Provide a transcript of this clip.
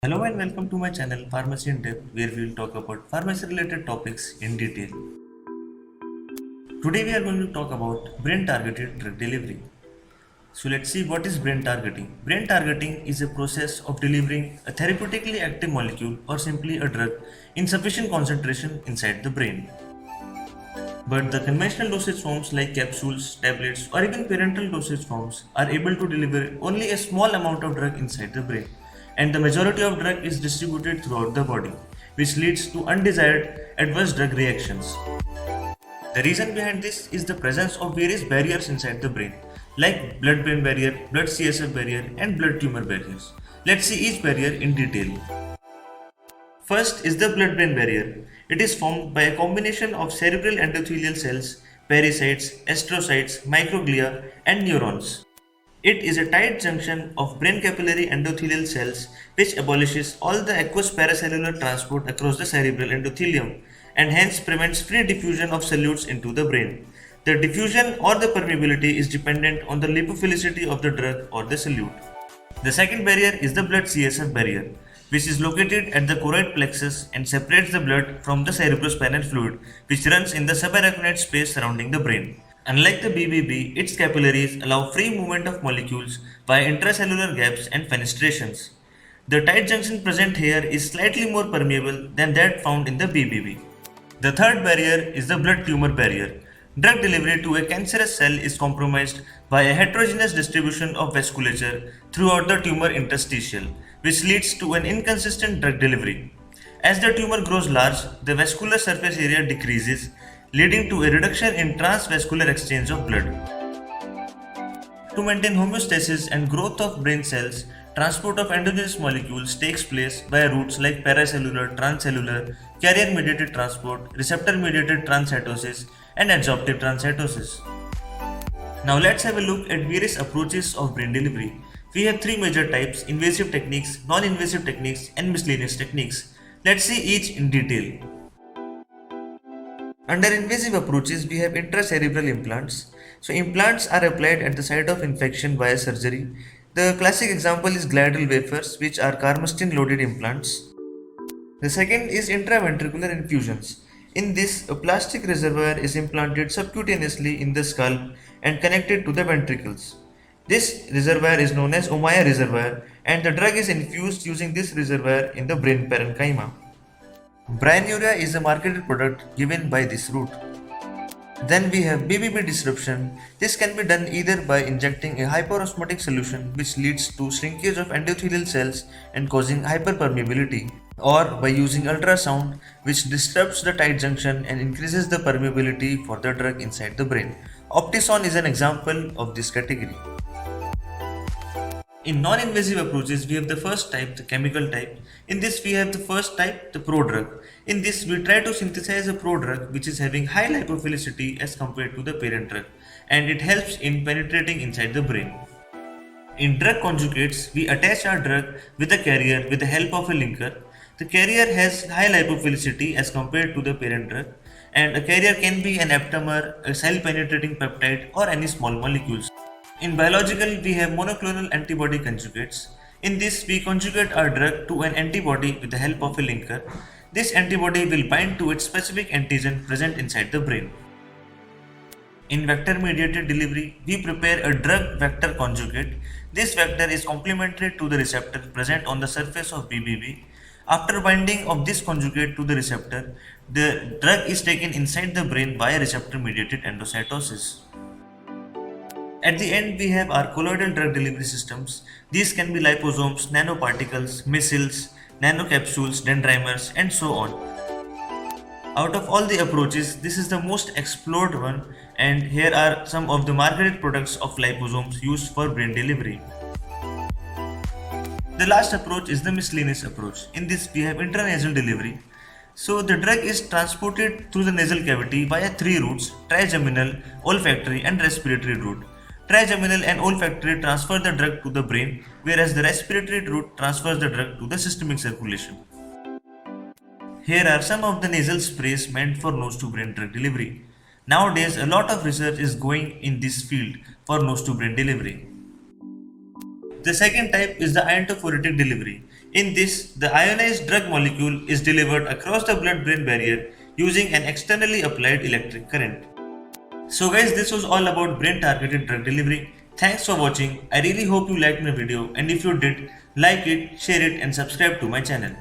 Hello and welcome to my channel Pharmacy in Depth, where we will talk about pharmacy related topics in detail. Today we are going to talk about brain targeted drug delivery. So let's see what is brain targeting. Brain targeting is a process of delivering a therapeutically active molecule or simply a drug in sufficient concentration inside the brain. But the conventional dosage forms like capsules, tablets, or even parenteral dosage forms are able to deliver only a small amount of drug inside the brain, and the majority of drug is distributed throughout the body, which leads to undesired adverse drug reactions. The reason behind this is the presence of various barriers inside the brain, like blood-brain barrier, blood-CSF barrier, and blood-tumor barriers. Let's see each barrier in detail. First is the blood-brain barrier. It is formed by a combination of cerebral endothelial cells, pericytes, astrocytes, microglia, and neurons. It is a tight junction of brain capillary endothelial cells which abolishes all the aqueous paracellular transport across the cerebral endothelium and hence prevents free diffusion of solutes into the brain. The diffusion or the permeability is dependent on the lipophilicity of the drug or the solute. The second barrier is the blood CSF barrier, which is located at the choroid plexus and separates the blood from the cerebrospinal fluid, which runs in the subarachnoid space surrounding the brain. Unlike the BBB, its capillaries allow free movement of molecules via intracellular gaps and fenestrations. The tight junction present here is slightly more permeable than that found in the BBB. The third barrier is the blood tumor barrier. Drug delivery to a cancerous cell is compromised by a heterogeneous distribution of vasculature throughout the tumor interstitial, which leads to an inconsistent drug delivery. As the tumor grows large, the vascular surface area decreases, leading to a reduction in transvascular exchange of blood. To maintain homeostasis and growth of brain cells, transport of endogenous molecules takes place via routes like paracellular, transcellular, carrier-mediated transport, receptor-mediated transcytosis, and adsorptive transcytosis. Now let's have a look at various approaches of brain delivery. We have three major types: invasive techniques, non-invasive techniques, and miscellaneous techniques. Let's see each in detail. Under invasive approaches, we have intracerebral implants. So implants are applied at the site of infection via surgery. The classic example is gliadal wafers, which are carmustine loaded implants. The second is intraventricular infusions. In this, a plastic reservoir is implanted subcutaneously in the scalp and connected to the ventricles. This reservoir is known as Ommaya reservoir, and the drug is infused using this reservoir in the brain parenchyma. Bryonuria is a marketed product given by this route. Then we have BBB disruption. This can be done either by injecting a hyperosmotic solution, which leads to shrinkage of endothelial cells and causing hyperpermeability, or by using ultrasound, which disrupts the tight junction and increases the permeability for the drug inside the brain. Optisone is an example of this category. In non-invasive approaches, we have the first type, the chemical type. In this, we have the first type, the prodrug. In this, we try to synthesize a prodrug which is having high lipophilicity as compared to the parent drug, and it helps in penetrating inside the brain. In drug conjugates, we attach our drug with a carrier with the help of a linker. The carrier has high lipophilicity as compared to the parent drug, and a carrier can be an aptamer, a cell-penetrating peptide, or any small molecules. In biological, we have monoclonal antibody conjugates. In this, we conjugate our drug to an antibody with the help of a linker. This antibody will bind to its specific antigen present inside the brain. In vector-mediated delivery, we prepare a drug-vector conjugate. This vector is complementary to the receptor present on the surface of BBB. After binding of this conjugate to the receptor, the drug is taken inside the brain via receptor-mediated endocytosis. At the end, we have our colloidal drug delivery systems. These can be liposomes, nanoparticles, micelles, nanocapsules, dendrimers, and so on. Out of all the approaches, this is the most explored one, and here are some of the marketed products of liposomes used for brain delivery. The last approach is the miscellaneous approach. In this, we have intranasal delivery. So the drug is transported through the nasal cavity via three routes: trigeminal, olfactory, and respiratory route. Trigeminal and olfactory transfer the drug to the brain, whereas the respiratory route transfers the drug to the systemic circulation. Here are some of the nasal sprays meant for nose to brain drug delivery. Nowadays, a lot of research is going in this field for nose to brain delivery. The second type is the iontophoretic delivery. In this, the ionized drug molecule is delivered across the blood-brain barrier using an externally applied electric current. So guys, this was all about brain targeted drug delivery. Thanks for watching. I really hope you liked my video, and if you did, like it, share it and subscribe to my channel.